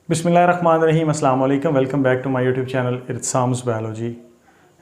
बिस्मिल्लाहिर्रहमानिर्रहीम, अस्सलाम वालेकुम। Welcome back to my YouTube channel Irtsam's biology.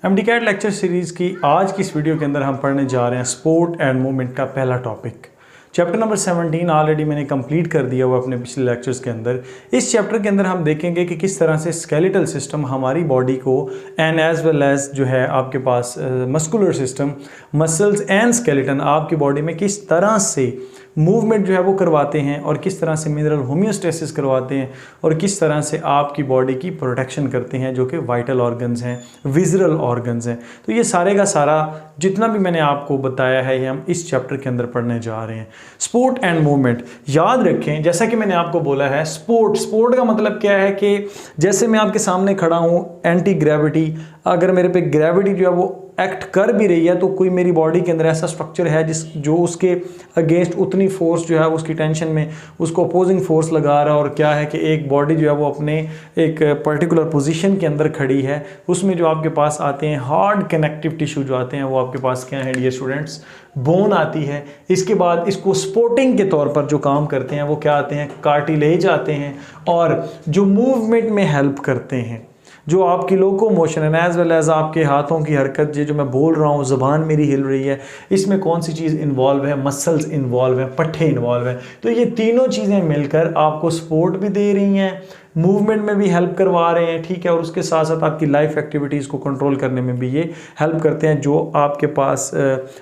MDCAT lecture series की आज की इस वीडियो के अंदर हम पढ़ने जा रहे हैं स्पोर्ट एंड मूवमेंट का पहला टॉपिक। चैप्टर नंबर 17 ऑलरेडी मैंने कंप्लीट कर दिया हुआ अपने पिछले लेक्चर्स के अंदर। इस चैप्टर के अंदर हम देखेंगे कि किस तरह से स्केलेटल सिस्टम हमारी बॉडी को एंड एज वेल एज जो है आपके पास muscular system, muscles and skeleton आपकी बॉडी में किस तरह से मूवमेंट जो है वो करवाते हैं और किस तरह से मिनरल होम्योस्टेसिस करवाते हैं और किस तरह से आपकी बॉडी की प्रोटेक्शन करते हैं, जो कि वाइटल ऑर्गन्स हैं, विजरल ऑर्गन्स हैं। तो ये सारे का सारा जितना भी मैंने आपको बताया है ये हम इस चैप्टर के अंदर पढ़ने जा रहे हैं। स्पोर्ट एंड मूवमेंट याद रखें, जैसा कि मैंने आपको बोला है स्पोर्ट का मतलब क्या है कि जैसे मैं आपके सामने खड़ा हूँ, एंटी ग्रेविटी, अगर मेरे पे ग्रेविटी जो है वो एक्ट कर भी रही है तो कोई मेरी बॉडी के अंदर ऐसा स्ट्रक्चर है जो उसके अगेंस्ट उतनी फोर्स जो है उसकी टेंशन में उसको अपोजिंग फोर्स लगा रहा है। और क्या है कि एक बॉडी जो है वो अपने एक पर्टिकुलर पोजीशन के अंदर खड़ी है, उसमें जो आपके पास आते हैं हार्ड कनेक्टिव टिश्यू जो आते हैं वो आपके पास क्या है डियर स्टूडेंट्स, बोन आती है। इसके बाद इसको सपोर्टिंग के तौर पर जो काम करते हैं वो क्या आते हैं, कार्टिलेज आते हैं, और जो मूवमेंट में हेल्प करते हैं, जो आपकी लोकोमोशन है एज वेल एज आपके हाथों की हरकत, जो मैं बोल रहा हूँ, ज़बान मेरी हिल रही है, इसमें कौन सी चीज़ इन्वॉल्व है, मसल्स इन्वॉल्व है, पट्टे इन्वॉल्व है। तो ये तीनों चीज़ें मिलकर आपको सपोर्ट भी दे रही हैं, मूवमेंट में भी हेल्प करवा रहे हैं, ठीक है, और उसके साथ साथ आपकी लाइफ एक्टिविटीज़ को कंट्रोल करने में भी ये हेल्प करते हैं। जो आपके पास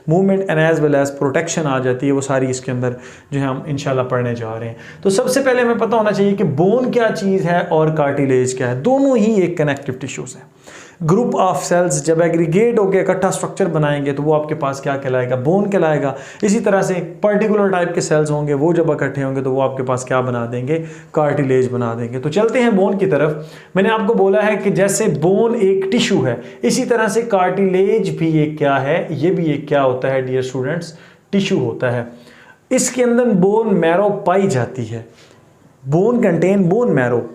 movement and as well as protection आ जाती है वो सारी इसके अंदर जो है हम इंशाल्लाह पढ़ने जा रहे हैं। तो सबसे पहले हमें पता होना चाहिए कि बोन क्या चीज़ है और कार्टिलेज क्या है। दोनों ही एक कनेक्टिव टिश्यूज़ हैं। ग्रुप ऑफ सेल्स जब एग्रीगेट होकर इकट्ठा स्ट्रक्चर बनाएंगे तो वो आपके पास क्या कहलाएगा, बोन कहलाएगा। इसी तरह से पर्टिकुलर टाइप के सेल्स होंगे, वो जब इकट्ठे होंगे तो वो आपके पास क्या बना देंगे, कार्टिलेज बना देंगे। तो चलते हैं बोन की तरफ। मैंने आपको बोला है कि जैसे बोन एक टिश्यू है, इसी तरह से कार्टिलेज भी एक क्या है, ये भी एक क्या होता है डियर स्टूडेंट्स, टिश्यू होता है। इसके अंदर बोन मैरो पाई जाती है। Bone contain bone marrow.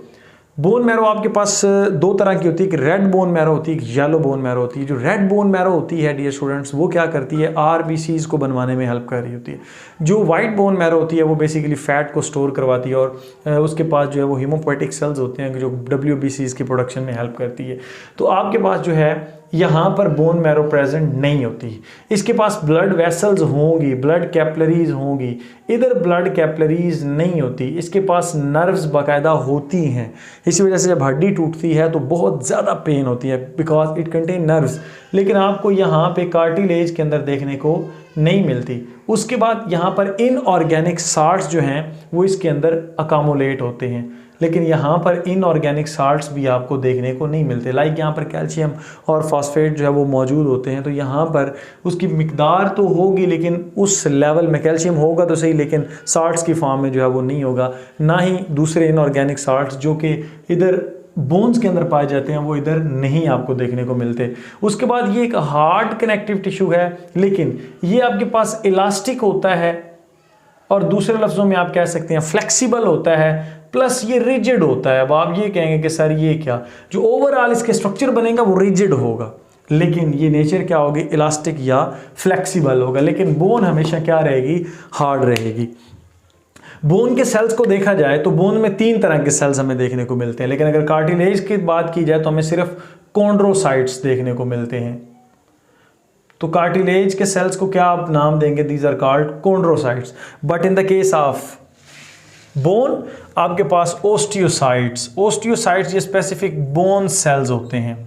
Bone marrow आपके पास दो तरह की होती है, कि रेड बोन मैरो होती है, एक येलो बोन मैरो होती है। जो रेड बोन मैरो होती है डियर स्टूडेंट्स वो क्या करती है, आरबीसीज को बनवाने में हेल्प कर रही होती है। जो वाइट बोन मैरो होती है वो बेसिकली फैट को स्टोर करवाती है, और उसके पास जो है वो हीमोपोएटिक सेल्स होते हैं जो डब्ल्यूबीसीज की प्रोडक्शन में हेल्प करती है। तो आपके पास जो है यहाँ पर बोन मैरो प्रेजेंट नहीं होती। इसके पास ब्लड वेसल्स होंगी, ब्लड कैपिलरीज होंगी, इधर ब्लड कैपिलरीज नहीं होती। इसके पास नर्व्स बाकायदा होती हैं। इसी वजह से जब हड्डी टूटती है तो बहुत ज़्यादा पेन होती है, बिकॉज इट कंटेन नर्व्स। लेकिन आपको यहाँ पे कार्टिलेज के अंदर देखने को नहीं मिलती। उसके बाद यहाँ पर इनऑर्गेनिक साल्ट्स जो हैं वो इसके अंदर अकामुलेट होते हैं, लेकिन यहाँ पर इनऑर्गेनिक साल्ट्स भी आपको देखने को नहीं मिलते। लाइक यहाँ पर कैल्शियम और फॉस्फेट जो है वो मौजूद होते हैं। तो यहाँ पर उसकी मिकदार तो होगी, लेकिन उस लेवल में कैल्शियम होगा तो सही, लेकिन साल्ट्स की फॉर्म में जो है वो नहीं होगा। ना ही दूसरे इनऑर्गेनिक साल्ट्स जो कि इधर बोन्स के अंदर पाए जाते हैं वो इधर नहीं आपको देखने को मिलते। उसके बाद ये एक हार्ड कनेक्टिव टिश्यू है, लेकिन ये आपके पास इलास्टिक होता है, और दूसरे लफ्ज़ों में आप कह सकते हैं फ्लेक्सिबल होता है, प्लस ये रिजिड होता है। अब आप ये कहेंगे कि सर ये क्या, जो ओवरऑल इसके स्ट्रक्चर बनेगा वो रिजिड होगा, लेकिन ये नेचर क्या होगी, इलास्टिक या फ्लेक्सिबल होगा। लेकिन बोन हमेशा क्या रहेगी, हार्ड रहेगी। बोन के सेल्स को देखा जाए तो बोन में 3 तरह के सेल्स हमें देखने को मिलते हैं, लेकिन अगर कार्टिलेज की बात की जाए तो हमें सिर्फ कॉन्ड्रोसाइट्स देखने को मिलते हैं। तो कार्टिलेज के सेल्स को क्या आप नाम देंगे, these are called chondrocytes. But in the case of bone आपके पास ओस्टियोसाइट्स ये स्पेसिफिक बोन सेल्स होते हैं।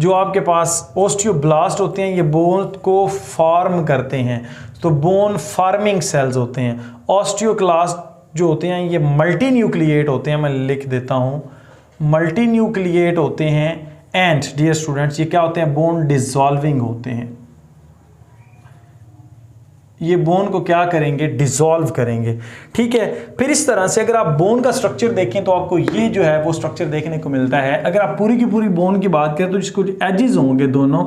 जो आपके पास ओस्टियोब्लास्ट होते हैं ये बोन को फॉर्म करते हैं, तो बोन फार्मिंग सेल्स होते हैं। ऑस्टियोक्लास्ट जो होते हैं ये मल्टी न्यूक्लिएट होते हैं, मैं लिख देता हूँ, मल्टी न्यूक्लिएट होते हैं। एंड डियर स्टूडेंट्स ये क्या होते हैं, बोन डिसॉल्विंग होते हैं। ये बोन को क्या करेंगे, डिसॉल्व करेंगे, ठीक है। फिर इस तरह से अगर आप बोन का स्ट्रक्चर देखें तो आपको ये जो है वो स्ट्रक्चर देखने को मिलता है। अगर आप पूरी की पूरी बोन की बात करें तो जिसको एजेस होंगे दोनों,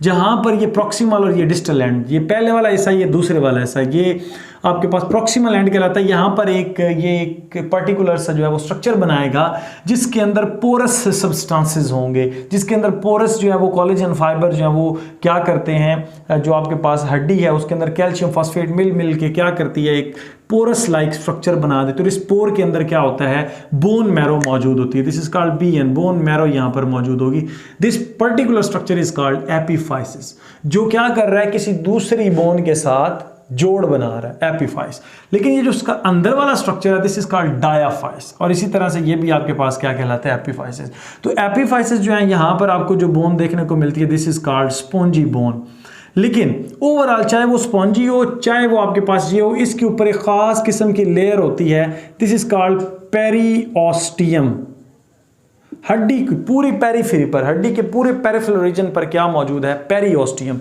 जहां पर ये प्रॉक्सिमल और ये डिस्टल एंड, ये पहले वाला ऐसा, ये दूसरे वाला ऐसा, ये आपके पास प्रॉक्सिमल एंड कहलाता है। यहाँ पर ये एक पर्टिकुलर सा जो है वो स्ट्रक्चर बनाएगा जिसके अंदर पोरस सब्सटेंसेस होंगे, जिसके अंदर पोरस जो है वो कोलेजन फाइबर जो है वो क्या करते हैं, जो आपके पास हड्डी है उसके अंदर कैल्शियम फॉस्फेट मिल के क्या करती है, एक पोरस लाइक स्ट्रक्चर बना देते। और इस पोर के अंदर क्या होता है, बोन मैरो मौजूद होती है। This is called BN, bone marrow यहां पर मौजूद होगी। This particular structure is called epiphysis, जो क्या कर रहा है, किसी दूसरी बोन के साथ जोड़ बना रहा है, एपिफाइस। लेकिन ये जो उसका अंदर वाला स्ट्रक्चर है, दिस इज कॉल्ड डायाफाइस। और इसी तरह से ये भी आपके पास क्या कहलाता है, एपिफाइसिस। तो एपिफाइसिस जो है यहां पर आपको जो बोन देखने को मिलती है, this is called spongy bone. लेकिन ओवरऑल चाहे वो स्पॉन्जी हो चाहे वो आपके पास ये हो, इसके ऊपर एक खास किस्म की लेयर होती है, दिस इज कॉल्ड पेरिओस्टियम। हड्डी की पूरी पेरिफेरी पर, हड्डी के पूरे पेरिफेरल रीजन पर क्या मौजूद है, पेरिओस्टियम।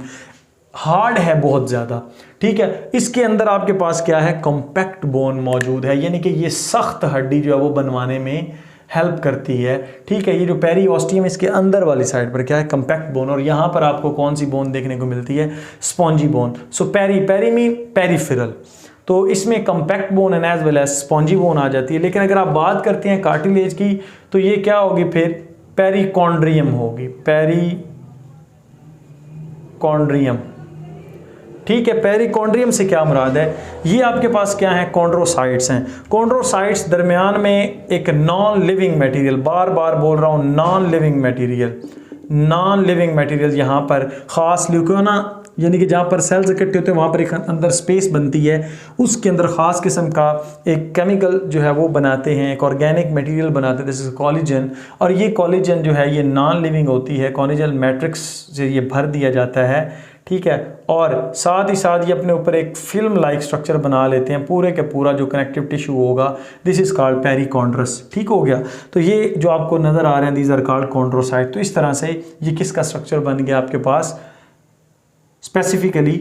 हार्ड है बहुत ज्यादा, ठीक है। इसके अंदर आपके पास क्या है, कॉम्पैक्ट बोन मौजूद है, यानी कि ये सख्त हड्डी जो है वो बनवाने में हेल्प करती है, ठीक है। ये जो पेरिओस्टियम इसके अंदर वाली साइड पर क्या है, कॉम्पैक्ट बोन। और यहां पर आपको कौन सी बोन देखने को मिलती है, spongy bone. So peri mean peripheral, तो इसमें compact bone and as well as spongy bone आ जाती है। लेकिन अगर आप बात करते हैं कार्टिलेज की, तो ये क्या होगी, फिर पेरिकॉन्ड्रियम होगी, पेरिकॉन्ड्रियम, ठीक है। पेरिकॉन्ड्रियम से क्या मुराद है, ये आपके पास क्या है, कॉन्ड्रोसाइट्स हैं। कॉन्ड्रोसाइट्स दरमियान में एक नॉन लिविंग मटेरियल, बार बार बोल रहा हूं, नॉन लिविंग मटेरियल यहाँ पर खास ल्यूकोना, यानी कि जहाँ पर सेल्स इकट्ठे होते हैं वहाँ पर एक अंदर स्पेस बनती है, उसके अंदर ख़ास किस्म का एक केमिकल जो है वो बनाते हैं, एक ऑर्गेनिक मटेरियल बनाते हैं, दिस इज कॉलेजन। और ये कॉलेजन जो है ये नॉन लिविंग होती है, कॉलेजन मैट्रिक्स से ये भर दिया जाता है, ठीक है। और साथ ही साथ ये अपने ऊपर एक फिल्म लाइक स्ट्रक्चर बना लेते हैं, पूरे के पूरा जो कनेक्टिव टिश्यू होगा, दिस इज कॉल्ड पेरिकॉन्ड्रस, ठीक हो गया। तो ये जो आपको नज़र आ रहे हैं, दीज आर कॉल्ड कॉन्ड्रोसाइट। तो इस तरह से ये किसका स्ट्रक्चर बन गया आपके पास, स्पेसिफिकली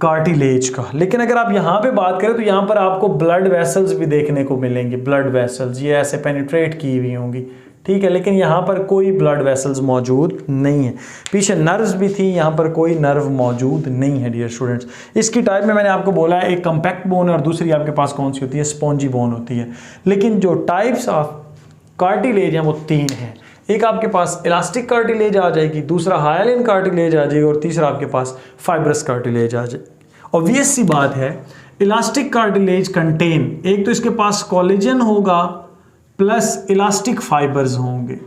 कार्टिलेज का। लेकिन अगर आप यहाँ पे बात करें तो यहाँ पर आपको ब्लड वेसल्स भी देखने को मिलेंगे, ब्लड वेसल्स ये ऐसे पेनिट्रेट की हुई होंगी, ठीक है। लेकिन यहाँ पर कोई ब्लड वेसल्स मौजूद नहीं है। पीछे नर्व्स भी थी, यहाँ पर कोई नर्व मौजूद नहीं है डियर स्टूडेंट्स। इसकी टाइप में मैंने आपको बोला है, एक कॉम्पैक्ट बोन और दूसरी आपके पास कौन सी होती है, स्पॉन्जी बोन होती है। लेकिन जो टाइप्स ऑफ कार्टिलेज हैं वो 3 हैं। एक आपके पास इलास्टिक कार्टिलेज आ जाएगी, दूसरा हाइलिन कार्टिलेज आ जाएगी और तीसरा आपके पास फाइब्रस कार्टिलेज आ जाएगी। ऑब्वियस सी बात है, इलास्टिक कार्टिलेज कंटेन, एक तो इसके पास कोलेजन होगा प्लस इलास्टिक फाइबर्स होंगे,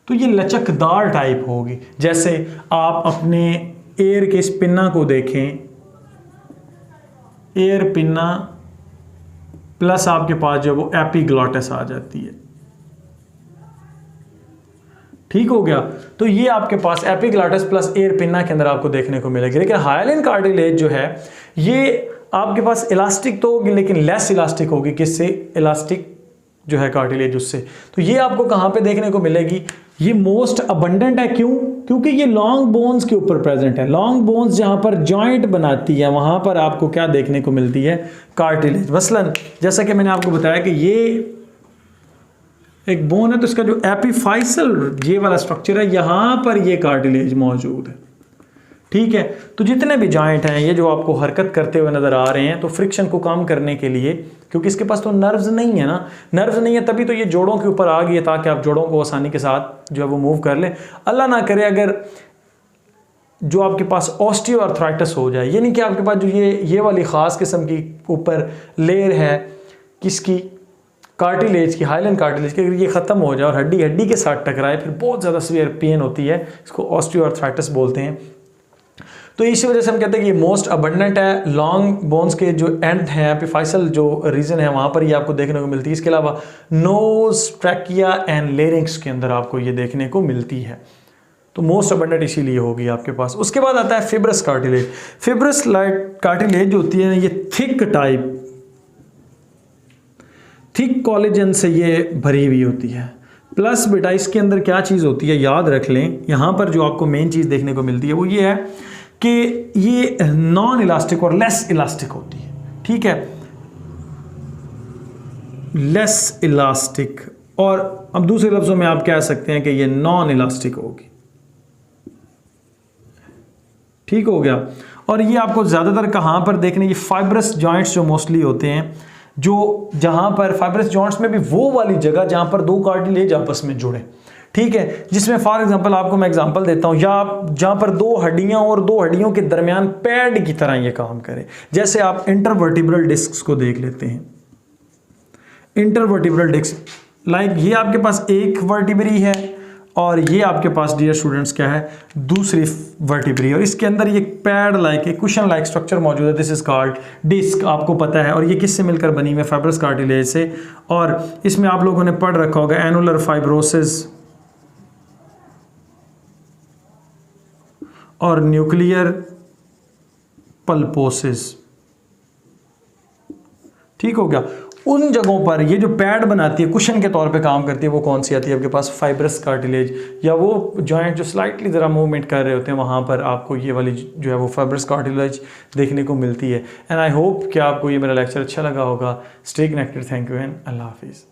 तो ये लचकदार टाइप होगी। जैसे आप अपने एयर के इस पिन्ना को देखें, एयर पिन्ना प्लस आपके पास जो वो एपिग्लॉटिस आ जाती है, ठीक हो गया। तो ये आपके पास एपिग्लॉटिस प्लस एयर पिन्ना के अंदर आपको देखने को मिलेगी। लेकिन हाइलिन कार्टिलेज जो है ये आपके पास इलास्टिक तो होगी लेकिन लेस इलास्टिक होगी, किससे, इलास्टिक जो है कार्टिलेज उससे। तो ये आपको कहां पे देखने को मिलेगी, ये मोस्ट अबंडेंट है। क्यों, क्योंकि ये लॉन्ग बोन्स के ऊपर प्रेजेंट है। लॉन्ग बोन्स जहां पर जॉइंट बनाती है वहां पर आपको क्या देखने को मिलती है, कार्टिलेज। मसलन जैसा कि मैंने आपको बताया कि ये एक बोन है, तो इसका जो एपिफाइसल ये वाला स्ट्रक्चर है, यहां पर ये कार्टिलेज मौजूद है, ठीक है। तो जितने भी जॉइंट हैं ये जो आपको हरकत करते हुए नजर आ रहे हैं, तो फ्रिक्शन को कम करने के लिए, क्योंकि इसके पास तो नर्व्स नहीं है ना, नर्व्स नहीं है तभी तो ये जोड़ों के ऊपर आ गई है, ताकि आप जोड़ों को आसानी के साथ जो है वो मूव कर लें। अल्लाह ना करे अगर जो आपके पास ऑस्टियोआर्थराइटिस हो जाए, यानी कि आपके पास जो ये वाली ख़ास किस्म की ऊपर लेयर है किसकी, कार्टिलेज की, हाइलिन कार्टिलेज की, अगर ये ख़त्म हो जाए और हड्डी हड्डी के साथ टकराए, फिर बहुत ज़्यादा सीवियर पेन होती है, इसको ऑस्टियोआर्थराइटिस बोलते हैं। तो इसी वजह से हम कहते हैं कि ये मोस्ट अबंडेंट है। लॉन्ग बोन्स के जो एंड हैं, एपिफाइसल जो रीजन है, वहाँ पर ये आपको देखने को मिलती है। इसके अलावा नोज, ट्रैकिया एंड लेरिंक्स के अंदर आपको ये देखने को मिलती है। तो मोस्ट अबंडेंट इसीलिए होगी आपके पास। उसके बाद आता है फिब्रस कार्टिलेज। फिब्रस कार्टिलेज जो होती है ये थिक टाइप, थिक कोलेजन से ये भरी हुई होती है। प्लस बेटा इसके अंदर क्या चीज़ होती है, याद रख लें, यहाँ पर जो आपको मेन चीज़ देखने को मिलती है वो ये है कि ये नॉन इलास्टिक और लेस इलास्टिक होती है, ठीक है, लेस इलास्टिक। और अब दूसरे लफ्ज़ों में आप कह सकते हैं कि ये नॉन इलास्टिक होगी, ठीक हो गया। और ये आपको ज़्यादातर कहाँ पर देखने, ये फाइब्रस जॉइंट्स जो मोस्टली होते हैं, जो जहाँ पर फाइब्रस जॉइंट्स में भी वो वाली जगह जहाँ पर दो कार्टिलेज आपस में जुड़े, ठीक है, जिसमें फॉर एग्जांपल आपको मैं एग्जांपल देता हूँ, या आप जहाँ पर दो हड्डियाँ और दो हड्डियों के दरमियान पैड की तरह ये काम करे। जैसे आप इंटरवर्टिब्रल डिस्क को देख लेते हैं, इंटरवर्टिब्रल डिस्क लाइक ये आपके पास एक वर्टिब्री है और ये आपके पास डियर स्टूडेंट्स क्या है, दूसरी वर्टिब्री, और इसके अंदर ये पैड लाइक एक कुशन लाइक स्ट्रक्चर मौजूद है। दिस इज कॉल्ड डिस्क, आपको पता है। और ये किससे मिलकर बनी हुई है, फाइब्रस कार्टिलेज से। और इसमें आप लोगों ने पढ़ रखा होगा एनुलर फाइब्रोसिस और न्यूक्लियर पल्पोसिस, ठीक हो गया। उन जगहों पर ये जो पैड बनाती है, कुशन के तौर पे काम करती है, वो कौन सी आती है आपके पास, फाइब्रस कार्टिलेज, या वो जॉइंट जो स्लाइटली ज़रा मूवमेंट कर रहे होते हैं, वहाँ पर आपको ये वाली जो है वो फाइब्रस कार्टिलेज देखने को मिलती है। एंड आई होप कि आपको ये मेरा लेक्चर अच्छा लगा होगा। Stay connected, thank you and अल्लाह हाफिज़।